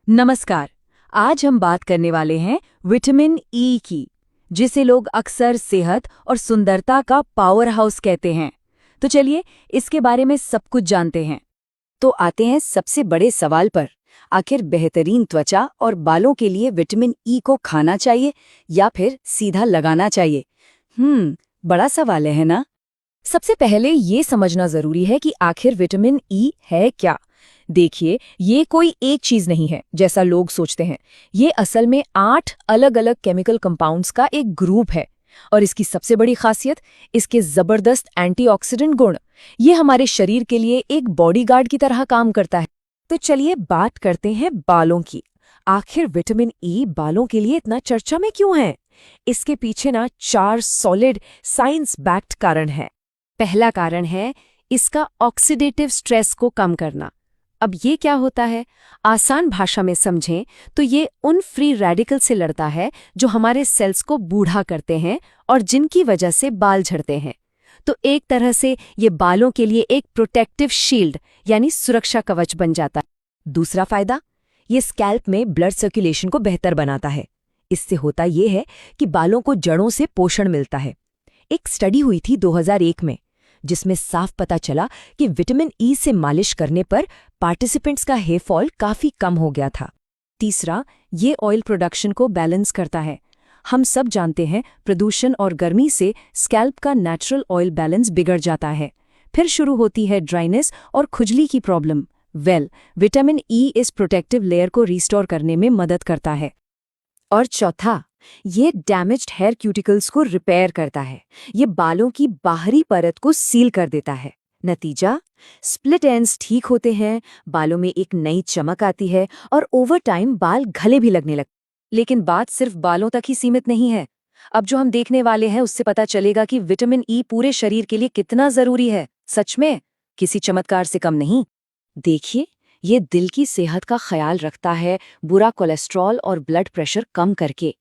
नमस्कार। आज हम बात करने वाले हैं विटामिन ई की, जिसे लोग अक्सर सेहत और सुंदरता का पावर हाउस कहते हैं। तो चलिए इसके बारे में सब कुछ जानते हैं। तो आते हैं सबसे बड़े सवाल पर। आखिर बेहतरीन त्वचा और बालों के लिए विटामिन ई को खाना चाहिए या फिर सीधा लगाना चाहिए? बड़ा सवाल है ना? सबसे पहले ये समझना जरूरी है कि आखिर विटामिन ई है क्या। देखिए, ये कोई एक चीज नहीं है जैसा लोग सोचते हैं। ये असल में 8 अलग अलग केमिकल कंपाउंड्स का एक ग्रुप है। और इसकी सबसे बड़ी खासियत इसके जबरदस्त एंटीऑक्सीडेंट गुण। ये हमारे शरीर के लिए एक बॉडीगार्ड की तरह काम करता है। तो चलिए बात करते हैं बालों की। आखिर विटामिन ई बालों के लिए इतना चर्चा में क्यों है? इसके पीछे ना 4 सॉलिड साइंस बैक्ड कारण है। पहला कारण है इसका ऑक्सीडेटिव स्ट्रेस को कम करना। अब ये क्या होता है? आसान भाषा में समझें तो ये उन फ्री रेडिकल से लड़ता है जो हमारे सेल्स को बूढ़ा करते हैं और जिनकी वजह से बाल झड़ते हैं। तो एक तरह से ये बालों के लिए एक प्रोटेक्टिव शील्ड यानी सुरक्षा कवच बन जाता है। दूसरा फायदा, ये स्कैल्प में ब्लड सर्कुलेशन को बेहतर बनाता है। इससे होता ये है कि बालों को जड़ों से पोषण मिलता है। एक स्टडी हुई थी 2001 में, जिसमें साफ पता चला कि विटामिन ई से मालिश करने पर पार्टिसिपेंट्स का हेयर फॉल काफी कम हो गया था। तीसरा, ये ऑयल प्रोडक्शन को बैलेंस करता है। हम सब जानते हैं प्रदूषण और गर्मी से स्कैल्प का नेचुरल ऑयल बैलेंस बिगड़ जाता है। फिर शुरू होती है ड्राइनेस और खुजली की प्रॉब्लम। विटामिन ई इस प्रोटेक्टिव लेयर को रिस्टोर करने में मदद करता है। और चौथा, ये डैमेज्ड हेयर क्यूटिकल्स को रिपेयर करता है। ये बालों की बाहरी परत को सील कर देता है। नतीजा, स्प्लिट एंड्स ठीक होते हैं, बालों में एक नई चमक आती है और ओवर टाइम बाल घले भी लगने लगते। लेकिन बात सिर्फ बालों तक ही सीमित नहीं है। अब जो हम देखने वाले हैं उससे पता चलेगा कि विटामिन ई पूरे शरीर के लिए कितना जरूरी है। सच में किसी चमत्कार से कम नहीं। देखिए, ये दिल की सेहत का ख्याल रखता है, बुरा कोलेस्ट्रॉल और ब्लड प्रेशर कम करके।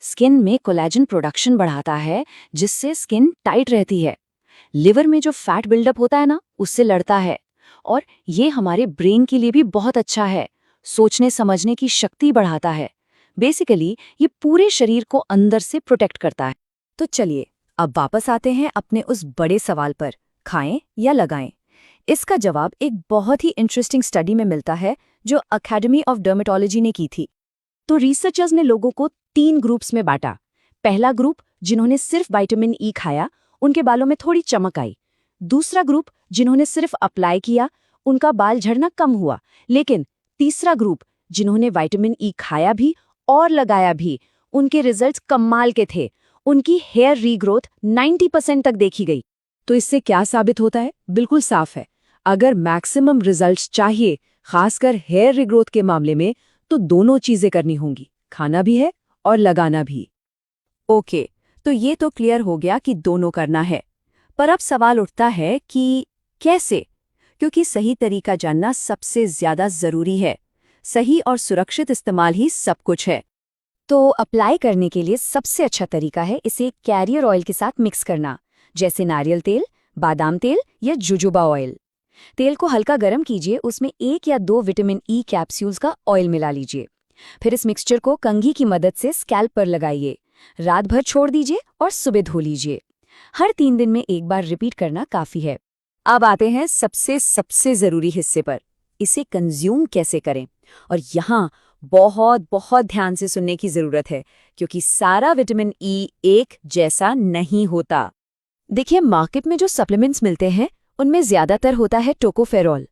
स्किन में कोलेजन प्रोडक्शन बढ़ाता है, जिससे स्किन टाइट रहती है। लिवर में जो फैट बिल्डअप होता है ना, उससे लड़ता है। और ये हमारे ब्रेन के लिए भी बहुत अच्छा है, सोचने समझने की शक्ति बढ़ाता है। बेसिकली ये पूरे शरीर को अंदर से प्रोटेक्ट करता है। तो चलिए अब वापस आते हैं अपने उस बड़े सवाल पर, खाएं या लगाएं। इसका जवाब एक बहुत ही इंटरेस्टिंग स्टडी में मिलता है जो अकेडमी ऑफ डर्मेटोलॉजी ने की थी। तो रिसर्चर्स ने लोगों को 3 ग्रुप्स में बांटा। पहला ग्रुप जिन्होंने सिर्फ विटामिन ई खाया, उनके बालों में थोड़ी चमक आई। दूसरा ग्रुप जिन्होंने सिर्फ अप्लाई किया, उनका बाल झड़ना कम हुआ। लेकिन तीसरा ग्रुप जिन्होंने विटामिन ई खाया भी और लगाया भी, उनके रिजल्ट्स कमाल के थे। उनकी हेयर रीग्रोथ 90% तक देखी गई। तो इससे क्या साबित होता है? बिल्कुल साफ है, अगर मैक्सिमम रिजल्ट्स चाहिए, खासकर हेयर रीग्रोथ के मामले में, तो दोनों चीजें करनी होंगी, खाना भी है और लगाना भी। ओके, तो ये तो क्लियर हो गया कि दोनों करना है। पर अब सवाल उठता है कि कैसे? क्योंकि सही तरीका जानना सबसे ज्यादा जरूरी है। सही और सुरक्षित इस्तेमाल ही सब कुछ है। तो अप्लाई करने के लिए सबसे अच्छा तरीका है इसे कैरियर ऑयल के साथ मिक्स करना, जैसे नारियल तेल, बादाम तेल या जुजुबा ऑयल। तेल को हल्का गर्म कीजिए, उसमें 1 या 2 विटामिन ई कैप्सूल्स का ऑयल मिला लीजिए। फिर इस मिक्सचर को कंघी की मदद से स्कैल्प पर लगाइए। रात भर छोड़ दीजिए और सुबह धो लीजिए। हर 3 दिन में एक बार रिपीट करना काफी है। अब आते हैं सबसे जरूरी हिस्से पर, इसे कंज्यूम कैसे करें। और यहाँ बहुत बहुत ध्यान से सुनने की जरूरत है, क्योंकि सारा विटामिन ई एक जैसा नहीं होता। देखिए, मार्केट में जो सप्लीमेंट्स मिलते हैं उनमें ज्यादातर होता है टोकोफेरॉल,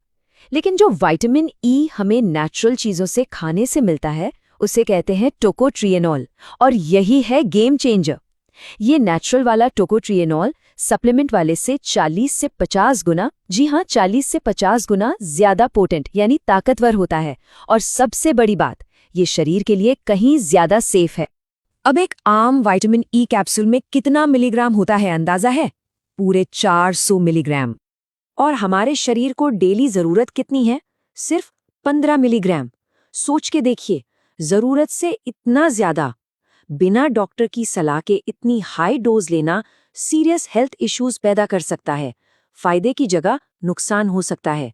लेकिन जो विटामिन ई हमें नेचुरल चीजों से खाने से मिलता है उसे कहते हैं टोकोट्रिएनॉल। और यही है गेम चेंजर। ये नेचुरल वाला टोकोट्रिएनॉल सप्लीमेंट वाले से 40 से 50 गुना, जी हाँ 40 से 50 गुना ज्यादा पोटेंट यानी ताकतवर होता है। और सबसे बड़ी बात, ये शरीर के लिए कहीं ज्यादा सेफ है। अब एक आम विटामिन ई कैप्सूल में कितना मिलीग्राम होता है अंदाजा है? पूरे 400 मिलीग्राम। और हमारे शरीर को डेली जरूरत कितनी है? सिर्फ 15 मिलीग्राम। सोच के देखिए, जरूरत से इतना ज्यादा। बिना डॉक्टर की सलाह के इतनी हाई डोज लेना सीरियस हेल्थ इश्यूज पैदा कर सकता है। फायदे की जगह नुकसान हो सकता है।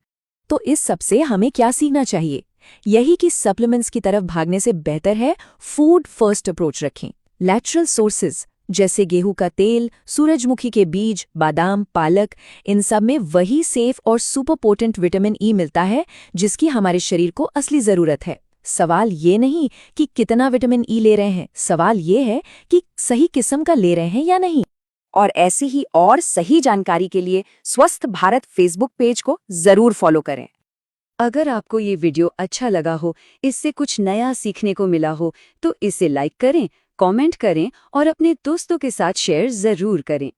तो इस सब से हमें क्या सीखना चाहिए? यही कि सप्लीमेंट्स की तरफ भागने से बेहतर है फूड फर्स्ट अप्रोच रखें। नेचुरल सोर्सेज जैसे गेहूं का तेल, सूरजमुखी के बीज, बादाम, पालक, इन सब में वही सेफ और सुपर पोटेंट विटामिन ई मिलता है जिसकी हमारे शरीर को असली जरूरत है। सवाल ये नहीं कि कितना विटामिन ई ले रहे हैं, सवाल ये है कि सही किस्म का ले रहे हैं या नहीं। और ऐसी ही और सही जानकारी के लिए स्वस्थ भारत फेसबुक पेज को जरूर फॉलो करें। अगर आपको ये वीडियो अच्छा लगा हो, इससे कुछ नया सीखने को मिला हो, तो इसे लाइक करें, कमेंट करें और अपने दोस्तों के साथ शेयर जरूर करें।